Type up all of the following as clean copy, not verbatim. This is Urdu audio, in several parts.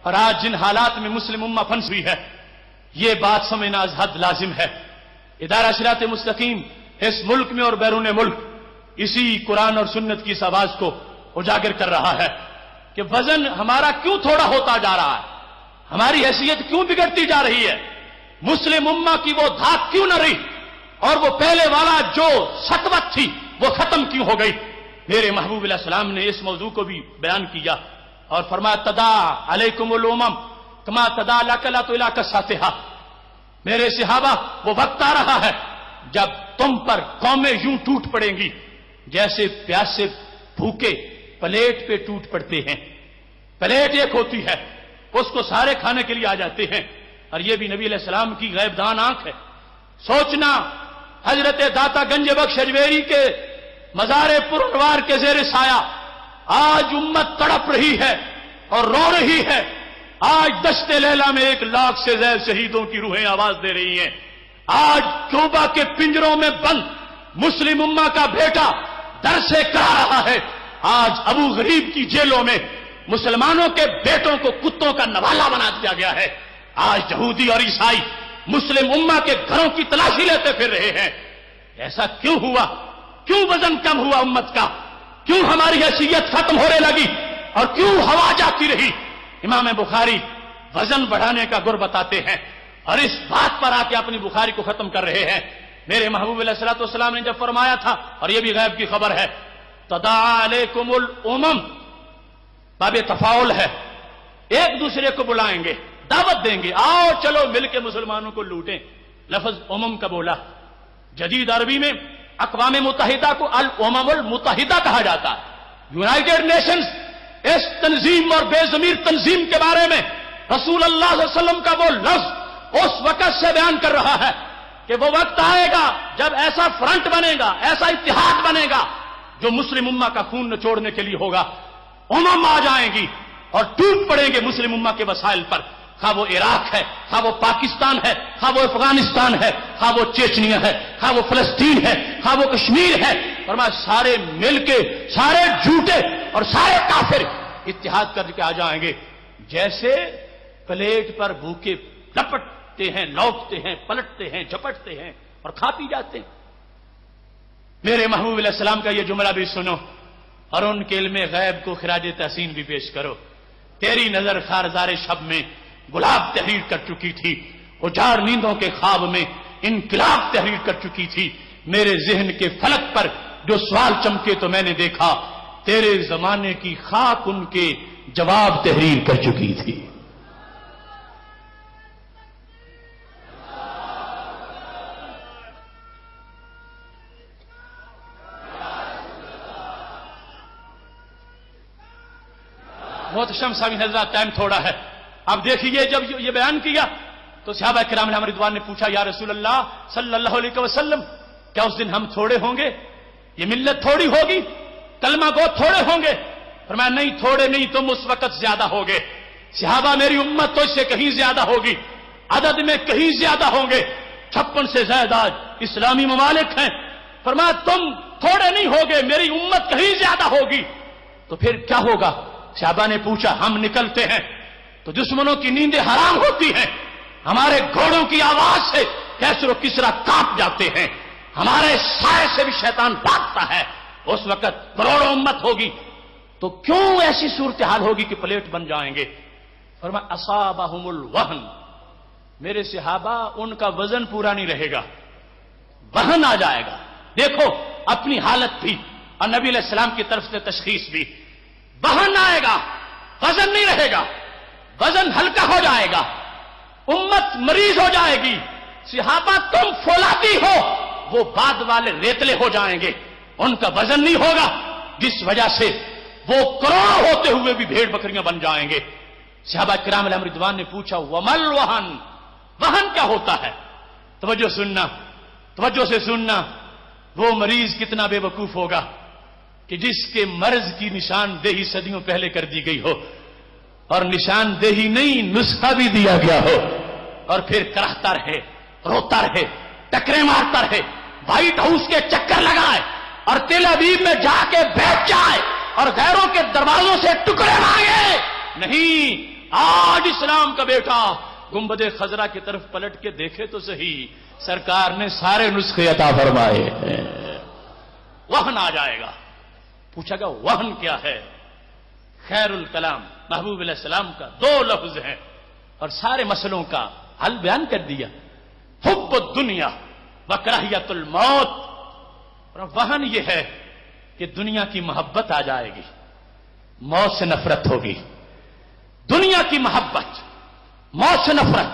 اور آج جن حالات میں مسلم امہ پھنس ہوئی ہے، یہ بات سمجھنا از حد لازم ہے۔ ادارہ صراط مستقیم اس ملک میں اور بیرون ملک اسی قرآن اور سنت کی اس آواز کو اجاگر کر رہا ہے کہ وزن ہمارا کیوں تھوڑا ہوتا جا رہا ہے، ہماری حیثیت کیوں بگڑتی جا رہی ہے، مسلم امہ کی وہ دھاک کیوں نہ رہی، اور وہ پہلے والا جو سطوت تھی وہ ختم کیوں ہو گئی۔ میرے محبوب علیہ السلام نے اس موضوع کو بھی بیان کیا اور فرمایا تدا علیکم الامم کما تدا الاکلۃ الی کساتھا۔ میرے صحابہ وہ وقت آ رہا ہے جب تم پر قومیں یوں ٹوٹ پڑیں گی جیسے پیاسے بھوکے پلیٹ پہ ٹوٹ پڑتے ہیں۔ پلیٹ ایک ہوتی ہے، اس کو سارے کھانے کے لیے آ جاتے ہیں، اور یہ بھی نبی علیہ السلام کی غیب دان آنکھ ہے۔ سوچنا حضرت داتا گنج بخش اجمیری کے مزار پرانوار کے زیر سایہ آج امت تڑپ رہی ہے اور رو رہی ہے۔ آج دشت لیلا میں 1 لاکھ سے زیادہ شہیدوں کی روحیں آواز دے رہی ہیں۔ آج کیوبا کے پنجروں میں بند مسلم امہ کا بیٹا در سے کرا رہا ہے۔ آج ابو غریب کی جیلوں میں مسلمانوں کے بیٹوں کو کتوں کا نوالا بنا دیا گیا ہے۔ آج یہودی اور عیسائی مسلم امہ کے گھروں کی تلاشی لیتے پھر رہے ہیں۔ ایسا کیوں ہوا؟ کیوں وزن کم ہوا امت کا؟ کیوں ہماری حیثیت ختم ہونے لگی اور کیوں ہوا جاتی رہی؟ امام بخاری وزن بڑھانے کا گر بتاتے ہیں اور اس بات پر آ کے اپنی بخاری کو ختم کر رہے ہیں۔ میرے محبوب علیہ الصلوۃ والسلام نے جب فرمایا تھا، اور یہ بھی غیب کی خبر ہے، تداعی علیکم الامم، باب تفاعل ہے، ایک دوسرے کو بلائیں گے، دعوت دیں گے، آؤ چلو مل کے مسلمانوں کو لوٹیں۔ لفظ امم کا بولا، جدید عربی میں اقوام متحدہ کو الامم المتحدہ کہا جاتا ہے، یونائیٹڈ نیشنز۔ اس تنظیم اور بے ضمیر تنظیم کے بارے میں رسول اللہ صلی اللہ علیہ وسلم کا وہ لفظ اس وقت سے بیان کر رہا ہے کہ وہ وقت آئے گا جب ایسا فرنٹ بنے گا، ایسا اتحاد بنے گا جو مسلم امہ کا خون نچوڑنے کے لیے ہوگا۔ امم آ جائیں گی اور ٹوٹ پڑیں گے مسلم امہ کے وسائل پر، خواہ وہ عراق ہے، خواہ وہ پاکستان ہے، خواہ وہ افغانستان ہے، خواہ وہ چیچنیا ہے، خواہ وہ فلسطین ہے، خواہ وہ کشمیر ہے، فرمایا سارے مل کے، سارے جھوٹے اور سارے کافر اتحاد کر کے آ جائیں گے، جیسے پلیٹ پر بھوکے لپٹتے ہیں، لوٹتے ہیں، پلٹتے ہیں، جھپٹتے ہیں اور کھا پی جاتے ہیں۔ میرے محبوب علیہ السلام کا یہ جملہ بھی سنو اور ان کے علم غیب کو خراج تحسین بھی پیش کرو۔ تیری نظر خارزار شب میں گلاب تحریر کر چکی تھی، اجاڑ نیندوں کے خواب میں انقلاب تحریر کر چکی تھی۔ میرے ذہن کے فلک پر جو سوال چمکے تو میں نے دیکھا، تیرے زمانے کی خاک ان کے جواب تحریر کر چکی تھی۔ محتشم سامعین حضرات، ٹائم تھوڑا ہے، اب دیکھیے جب یہ بیان کیا تو صحابہ کرام علیہ رضوان نے پوچھا، یا رسول اللہ صلی اللہ علیہ وسلم، کیا اس دن ہم تھوڑے ہوں گے؟ یہ ملت تھوڑی ہوگی؟ کلمہ گو تھوڑے ہوں گے؟ فرمایا نہیں، تھوڑے نہیں، تم اس وقت زیادہ ہوگے۔ صحابہ میری امت تو اس سے کہیں زیادہ ہوگی، عدد میں کہیں زیادہ ہوں گے، 56 سے زیادہ اسلامی ممالک ہیں۔ فرمایا تم تھوڑے نہیں ہوگے، میری امت کہیں زیادہ ہوگی۔ تو پھر کیا ہوگا؟ صحابہ نے پوچھا، ہم نکلتے ہیں تو دشمنوں کی نیندیں حرام ہوتی ہیں، ہمارے گھوڑوں کی آواز سے کیسر و کسرا کانپ جاتے ہیں، ہمارے سائے سے بھی شیطان بھاگتا ہے۔ اس وقت کروڑوں امت ہوگی، تو کیوں ایسی صورتحال ہوگی کہ پلیٹ بن جائیں گے؟ فرمایا اصابہم الوہن، میرے صحابہ ان کا وزن پورا نہیں رہے گا، وہن آ جائے گا۔ دیکھو اپنی حالت بھی اور نبی علیہ السلام کی طرف سے تشخیص بھی، وہن آئے گا، وزن نہیں رہے گا، وزن ہلکا ہو جائے گا، امت مریض ہو جائے گی۔ صحابہ تم فولادی ہو، وہ بعد والے ریتلے ہو جائیں گے، ان کا وزن نہیں ہوگا، جس وجہ سے وہ کروڑوں ہوتے ہوئے بھی بھیڑ بکریاں بن جائیں گے۔ صحابہ کرام علیہ رضوان نے پوچھا، ومل وہن، وہن کیا ہوتا ہے؟ توجہ سننا، توجہ سے سننا، وہ مریض کتنا بے وقوف ہوگا کہ جس کے مرض کی نشاندہی صدیوں پہلے کر دی گئی ہو، اور نشاندہی نہیں نسخہ بھی دیا گیا ہو، اور پھر کراہتا رہے، روتا رہے، ٹکرے مارتا رہے، وائٹ ہاؤس کے چکر لگائے اور تل ابیب میں جا کے بیٹھ جائے اور غیروں کے دروازوں سے ٹکڑے مانگے۔ نہیں، آج اسلام کا بیٹا گنبد خضرا کی طرف پلٹ کے دیکھے تو صحیح، سرکار نے سارے نسخے عطا فرمائے ہیں۔ وہن آ جائے گا، پوچھا گا وہن کیا ہے؟ خیر الکلام محبوب علیہ السلام کا 2 لفظ ہیں اور سارے مسئلوں کا حل بیان کر دیا، حب الدنیا وکراہیت الموت۔ اور وہن یہ ہے کہ دنیا کی محبت آ جائے گی، موت سے نفرت ہوگی۔ دنیا کی محبت، موت سے نفرت،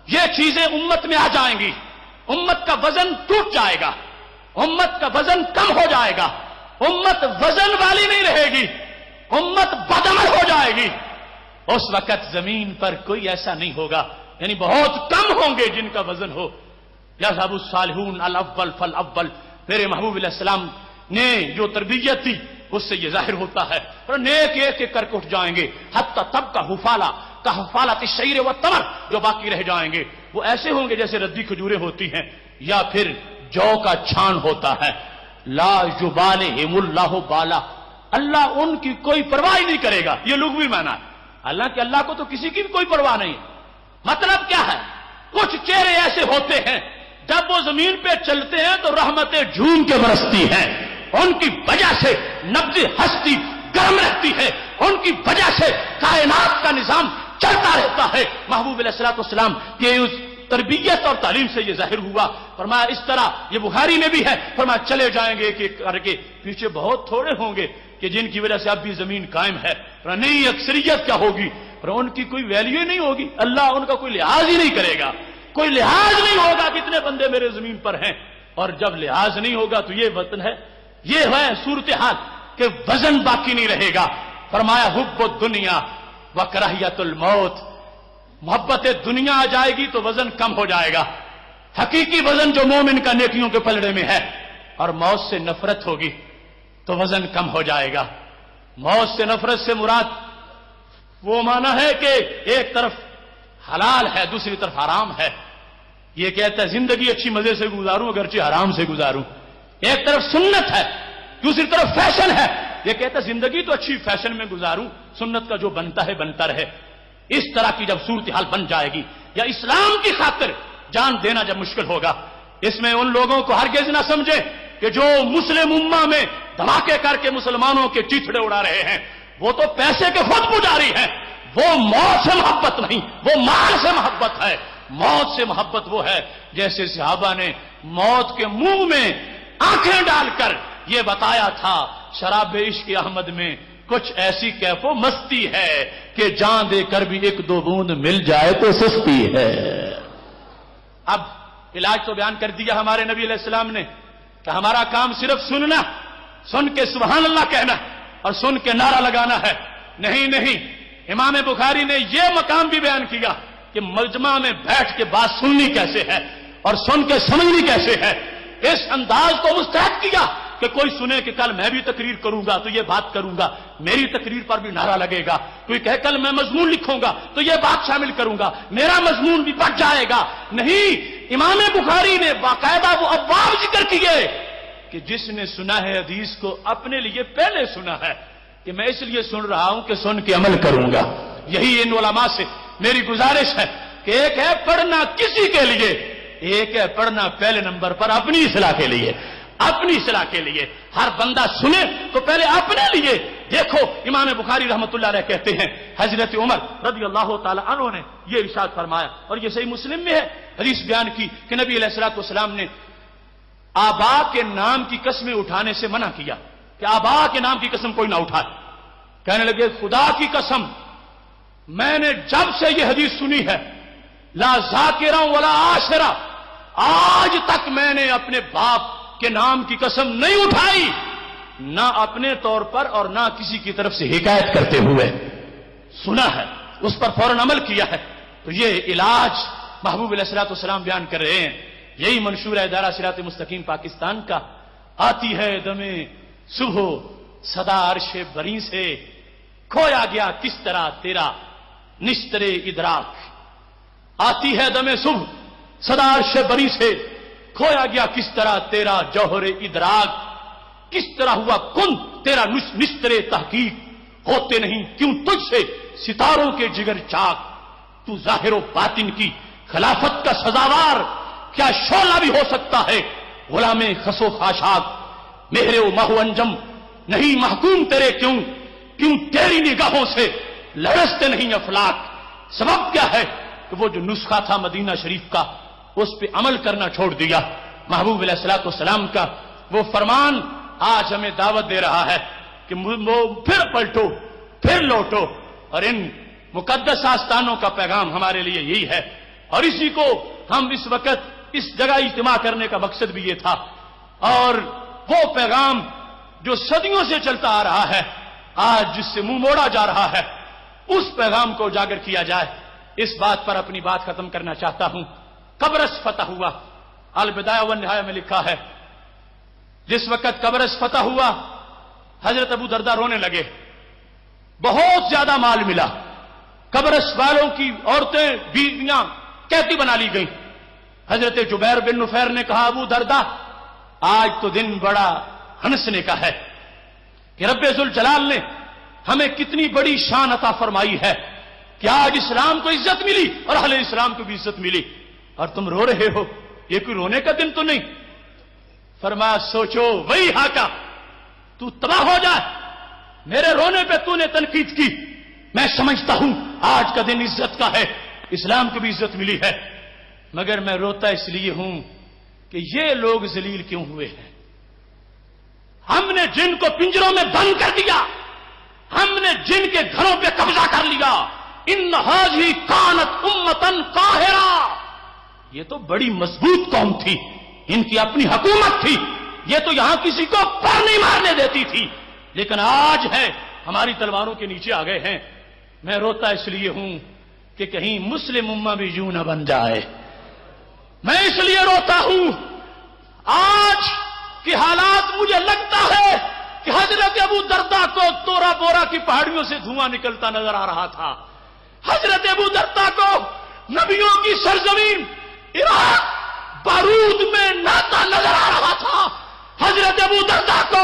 یہ چیزیں امت میں آ جائیں گی، امت کا وزن ٹوٹ جائے گا، امت کا وزن کم ہو جائے گا، امت وزن والی نہیں رہے گی، امت بدعمل ہو جائے گی۔ اس وقت زمین پر کوئی ایسا نہیں ہوگا، یعنی بہت کم ہوں گے جن کا وزن ہو۔ یذهب الصالحون الاول فالاول، میرے محبوب علیہ السلام نے جو تربیت دی اس سے یہ ظاہر ہوتا ہے، اور نیک ایک ایک کر کے اٹھ جائیں گے، حتی تب کا حفالہ کا حفالت الشعیر والتمر، جو باقی رہ جائیں گے وہ ایسے ہوں گے جیسے ردی کھجوریں ہوتی ہیں یا پھر جو کا چھان ہوتا ہے۔ لا یبالہم اللہ بالا، اللہ ان کی کوئی پرواہ نہیں کرے گا۔ یہ لغوی معنی ہے، حالانکہ اللہ کو تو کسی کی بھی کوئی پرواہ نہیں ہے۔ مطلب کیا ہے؟ کچھ چہرے ایسے ہوتے ہیں جب وہ زمین پہ چلتے ہیں تو رحمتیں جھوم کے برستی ہیں، ان کی وجہ سے نبض ہستی گرم رہتی ہے، ان کی وجہ سے کائنات کا نظام چلتا رہتا ہے۔ محبوب علیہ الصلوۃ والسلام کے اس تربیت اور تعلیم سے یہ ظاہر ہوا۔ فرمایا اس طرح، یہ بخاری میں بھی ہے، فرمایا چلے جائیں گے ایک ایک کر کے، پیچھے بہت تھوڑے ہوں گے کہ جن کی وجہ سے اب بھی زمین قائم ہے، پر نہیں اکثریت کیا ہوگی، پر ان کی کوئی ویلیو ہی نہیں ہوگی، اللہ ان کا کوئی لحاظ ہی نہیں کرے گا، کوئی لحاظ نہیں ہوگا کتنے بندے میرے زمین پر ہیں۔ اور جب لحاظ نہیں ہوگا تو یہ وطن ہے، یہ ہے صورتحال کہ وزن باقی نہیں رہے گا۔ فرمایا حب الدنیا وکراہیت الموت، محبت دنیا آ جائے گی تو وزن کم ہو جائے گا، حقیقی وزن جو مومن کا نیکیوں کے پلڑے میں ہے، اور موت سے نفرت ہوگی تو وزن کم ہو جائے گا۔ موت سے نفرت سے مراد وہ معنی ہے کہ ایک طرف حلال ہے دوسری طرف حرام ہے، یہ کہتا ہے زندگی اچھی مزے سے گزاروں اگرچہ حرام سے گزاروں، ایک طرف سنت ہے دوسری طرف فیشن ہے، یہ کہتا ہے زندگی تو اچھی فیشن میں گزاروں، سنت کا جو بنتا ہے بنتا رہے۔ اس طرح کی جب صورتحال بن جائے گی، یا اسلام کی خاطر جان دینا جب مشکل ہوگا، اس میں ان لوگوں کو ہرگز نہ سمجھے کہ جو مسلم امہ میں دھماکے کر کے مسلمانوں کے چیتھڑے اڑا رہے ہیں وہ تو پیسے کے خود پجاری ہیں، وہ موت سے محبت نہیں، وہ مال سے محبت ہے۔ موت سے محبت وہ ہے جیسے صحابہ نے موت کے منہ میں آنکھیں ڈال کر یہ بتایا تھا، شراب عشق احمد میں کچھ ایسی کیف و مستی ہے کہ جان دے کر بھی ایک دو بوند مل جائے تو سستی ہے۔ اب علاج تو بیان کر دیا ہمارے نبی علیہ السلام نے کہ ہمارا کام صرف سننا، سن کے سبحان اللہ کہنا اور سن کے نعرہ لگانا ہے، نہیں نہیں، امام بخاری نے یہ مقام بھی بیان کیا کہ مجمع میں بیٹھ کے بات سننی کیسے ہے اور سن کے سمجھنی کیسے ہے۔ اس انداز کو مستحق کیا کہ کوئی سنے کہ کل میں بھی تقریر کروں گا تو یہ بات کروں گا، میری تقریر پر بھی نعرہ لگے گا، کوئی کہے کل میں مضمون لکھوں گا تو یہ بات شامل کروں گا، میرا مضمون بھی بڑھ جائے گا۔ نہیں، امام بخاری نے باقاعدہ وہ ابواب ذکر کیے کہ جس نے سنا ہے حدیث کو اپنے لیے پہلے سنا ہے کہ میں اس لیے سن رہا ہوں کہ سن کے عمل کروں گا۔ یہی ان علماء سے میری گزارش ہے کہ ایک ہے پڑھنا کسی کے لیے، ایک ہے پڑھنا پہلے نمبر پر اپنی اصلاح کے لیے، اپنی اصلاح کے لیے۔ ہر بندہ سنے تو پہلے اپنے لیے۔ دیکھو امام بخاری رحمت اللہ علیہ کہتے ہیں حضرت عمر رضی اللہ تعالی عنہ نے یہ ارشاد فرمایا، اور یہ صحیح مسلم میں ہے، حدیث بیان کی کہ نبی علیہ الصلوۃ والسلام نے آبا کے نام کی قسمیں اٹھانے سے منع کیا کہ آبا کے نام کی قسم کوئی نہ اٹھائے۔ کہنے لگے خدا کی قسم میں نے جب سے یہ حدیث سنی ہے، لا ذاکرا ولا عاشرا، آج تک میں نے اپنے باپ کے نام کی قسم نہیں اٹھائی، نہ اپنے طور پر اور نہ کسی کی طرف سے حکایت کرتے ہوئے، سنا ہے اس پر فوراً عمل کیا ہے۔ تو یہ علاج محبوب علیہ الصلوۃ والسلام بیان کر رہے ہیں۔ یہی منشور ہے ادارہ صراط مستقیم پاکستان کا، آتی ہے دمے صبح صدا عرش بری سے، کھویا گیا کس طرح تیرا نشترے ادراک، آتی ہے دمے صبح صدا عرش بری سے، کھویا گیا کس طرح تیرا جوہر ادراک، کس طرح ہوا کن تیرا نشترے تحقیق، ہوتے نہیں کیوں تجھ سے ستاروں کے جگر چاک، تو ظاہر و باطن کی خلافت کا سزاوار، کیا شعلہ بھی ہو سکتا ہے غلام خس و خاشاک؟ مہر و مہو انجم نہیں محکوم تیرے کیوں تیری نگاہوں سے لرزتے نہیں افلاک؟ سبب کیا ہے کہ وہ جو نسخہ تھا مدینہ شریف کا اس پہ عمل کرنا چھوڑ دیا؟ محبوب علیہ الصلوۃ والسلام کا وہ فرمان آج ہمیں دعوت دے رہا ہے کہ وہ پھر پلٹو، پھر لوٹو، اور ان مقدس آستانوں کا پیغام ہمارے لیے یہی ہے، اور اسی کو ہم اس وقت اس جگہ اجتماع کرنے کا مقصد بھی یہ تھا، اور وہ پیغام جو صدیوں سے چلتا آ رہا ہے آج جس سے منہ موڑا جا رہا ہے اس پیغام کو اجاگر کیا جائے۔ اس بات پر اپنی بات ختم کرنا چاہتا ہوں۔ قبرص فتح ہوا، البدایہ والنہایہ میں لکھا ہے جس وقت قبرص فتح ہوا حضرت ابو درداء رونے لگے، بہت زیادہ مال ملا، قبرص والوں کی عورتیں بیویاں قیدی بنا لی گئیں۔ حضرت جبیر بن نفیر نے کہا ابو درداء آج تو دن بڑا ہنسنے کا ہے کہ رب ذوالجلال نے ہمیں کتنی بڑی شان عطا فرمائی ہے کہ آج اسلام کو عزت ملی اور اہل اسلام کو بھی عزت ملی، اور تم رو رہے ہو، یہ کوئی رونے کا دن تو نہیں؟ فرمایا سوچو وہی ہاکا تو تباہ ہو جائے، میرے رونے پہ تو نے تنقید کی، میں سمجھتا ہوں آج کا دن عزت کا ہے، اسلام کو بھی عزت ملی ہے، مگر میں روتا اس لیے ہوں کہ یہ لوگ ذلیل کیوں ہوئے ہیں؟ ہم نے جن کو پنجروں میں بند کر دیا، ہم نے جن کے گھروں پہ قبضہ کر لیا، ان ھذہ کانت امۃ قاہرہ، یہ تو بڑی مضبوط قوم تھی، ان کی اپنی حکومت تھی، یہ تو یہاں کسی کو پر نہیں مارنے دیتی تھی، لیکن آج ہے ہماری تلواروں کے نیچے آ گئے ہیں۔ میں روتا اس لیے ہوں کہ کہیں مسلم امہ بھی یوں نہ بن جائے، میں اس لیے روتا ہوں۔ آج کے حالات مجھے لگتا ہے کہ حضرت ابو درداء کو تورا بورا کی پہاڑیوں سے دھواں نکلتا نظر آ رہا تھا، حضرت ابو درداء کو نبیوں کی سرزمین عراق بارود میں ناتا نظر آ رہا تھا، حضرت ابو درداء کو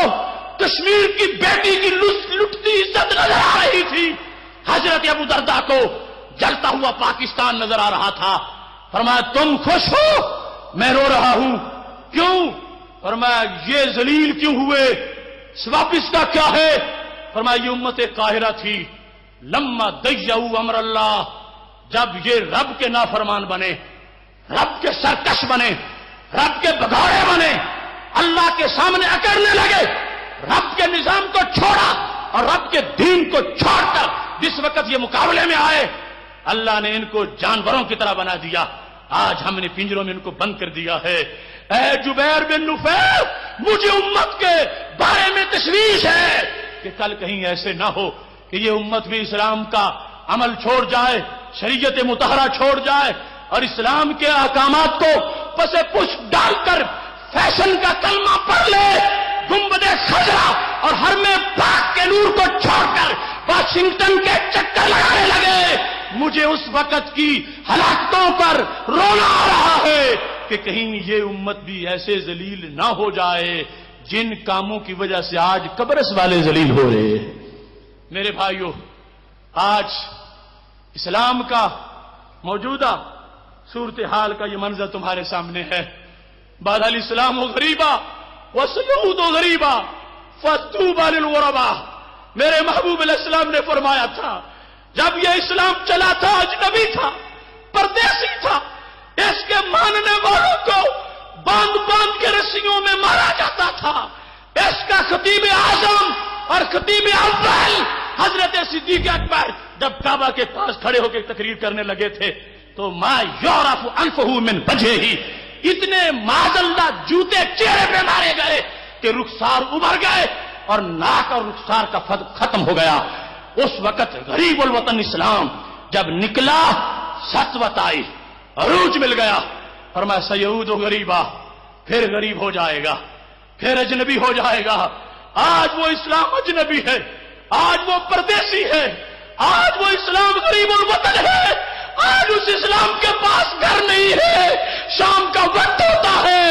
کشمیر کی بیٹی کی لٹتی عزت نظر آ رہی تھی، حضرت ابو درداء کو جلتا ہوا پاکستان نظر آ رہا تھا۔ فرمایا تم خوش ہو، میں رو رہا ہوں، کیوں؟ فرمایا یہ ذلیل کیوں ہوئے، سبب اس کا کیا ہے؟ فرمایا یہ امت قاہرہ تھی، لما ضیعوا امر اللہ، جب یہ رب کے نافرمان بنے، رب کے سرکش بنے، رب کے بگاڑے بنے، اللہ کے سامنے اکڑنے لگے، رب کے نظام کو چھوڑا اور رب کے دین کو چھوڑ کر جس وقت یہ مقابلے میں آئے، اللہ نے ان کو جانوروں کی طرح بنا دیا، آج ہم نے پنجروں میں ان کو بند کر دیا ہے۔ اے جبیر بن نفیر، مجھے امت کے بارے میں تشویش ہے کہ کل کہیں ایسے نہ ہو کہ یہ امت بھی اسلام کا عمل چھوڑ جائے، شریعت مطہرہ چھوڑ جائے اور اسلام کے احکامات کو پس پش ڈال کر فیشن کا کلمہ پڑھ لے، گنبد خضرا اور حرم پاک کے نور کو چھوڑ کر واشنگٹن کے چکر لگانے لگے۔ مجھے اس وقت کی ہلاکتوں پر رونا آ رہا ہے کہ کہیں یہ امت بھی ایسے ذلیل نہ ہو جائے جن کاموں کی وجہ سے آج قبرص والے ذلیل ہو رہے ہیں۔ میرے بھائیو، آج اسلام کا موجودہ صورتحال کا یہ منظر تمہارے سامنے ہے۔ بعد الاسلام غریبا وسیعود غریبا فطوبى للغرباء، میرے محبوب علیہ السلام نے فرمایا تھا جب یہ اسلام چلا تھا اجنبی تھا، پردیسی تھا، اس کے ماننے والوں کو باندھ باندھ کے رسیوں میں مارا جاتا تھا۔ اس کا خطیب اعظم اور خطیب اول حضرت صدیق اکبر جب کعبہ کے پاس کھڑے ہو کے تقریر کرنے لگے تھے تو ما یعرف انفہ من وجہہ، اتنے معذاللہ جوتے چہرے پہ مارے گئے کہ رخسار ابھر گئے اور ناک اور رخسار کا ختم ہو گیا۔ اس وقت غریب الوطن اسلام جب نکلا، سطوت آئی، عروج مل گیا، فرمایا سیعود غریبا، پھر غریب ہو جائے گا، پھر اجنبی ہو جائے گا۔ آج وہ اسلام اجنبی ہے، آج وہ پردیسی ہے، آج وہ اسلام غریب الوطن ہے، آج اس اسلام کے پاس گھر نہیں ہے، شام کا وقت ہوتا ہے،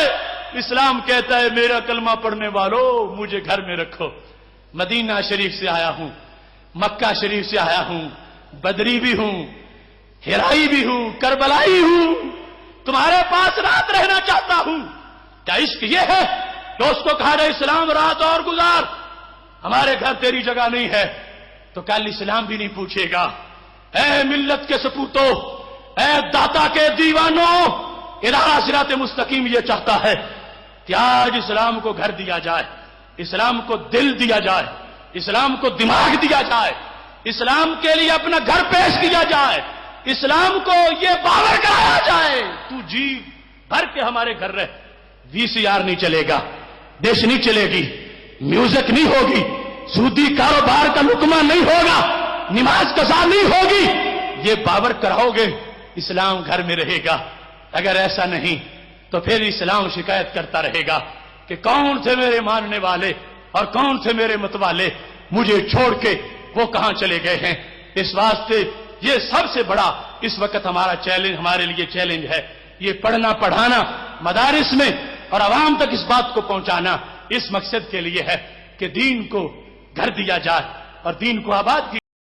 اسلام کہتا ہے میرا کلمہ پڑھنے والوں مجھے گھر میں رکھو۔ مدینہ شریف سے آیا ہوں، مکہ شریف سے آیا ہوں، بدری بھی ہوں، ہرائی بھی ہوں، کربلائی ہوں، تمہارے پاس رات رہنا چاہتا ہوں۔ کیا عشق یہ ہے کہ اس کو کہا جائے اسلام رات اور گزار، ہمارے گھر تیری جگہ نہیں ہے؟ تو کل اسلام بھی نہیں پوچھے گا۔ اے ملت کے سپوتوں، اے داتا کے دیوانوں، ادارہ صراط مستقیم یہ چاہتا ہے کہ آج اسلام کو گھر دیا جائے، اسلام کو دل دیا جائے، اسلام کو دماغ دیا جائے، اسلام کے لیے اپنا گھر پیش کیا جائے، اسلام کو یہ باور کرایا جائے تو جی بھر کے ہمارے گھر رہ۔ وی سی آر نہیں چلے گا، ڈش نہیں چلے گی، میوزک نہیں ہوگی، سودی کاروبار کا لقمہ نہیں ہوگا، نماز قضا نہیں ہوگی، یہ باور کراؤ گے اسلام گھر میں رہے گا۔ اگر ایسا نہیں تو پھر اسلام شکایت کرتا رہے گا کہ کون تھے میرے ماننے والے اور کون تھے میرے متوالے، مجھے چھوڑ کے وہ کہاں چلے گئے ہیں۔ اس واسطے یہ سب سے بڑا اس وقت ہمارا چیلنج، ہمارے لیے چیلنج ہے، یہ پڑھنا پڑھانا مدارس میں اور عوام تک اس بات کو پہنچانا اس مقصد کے لیے ہے کہ دین کو گھر دیا جائے اور دین کو آباد کیا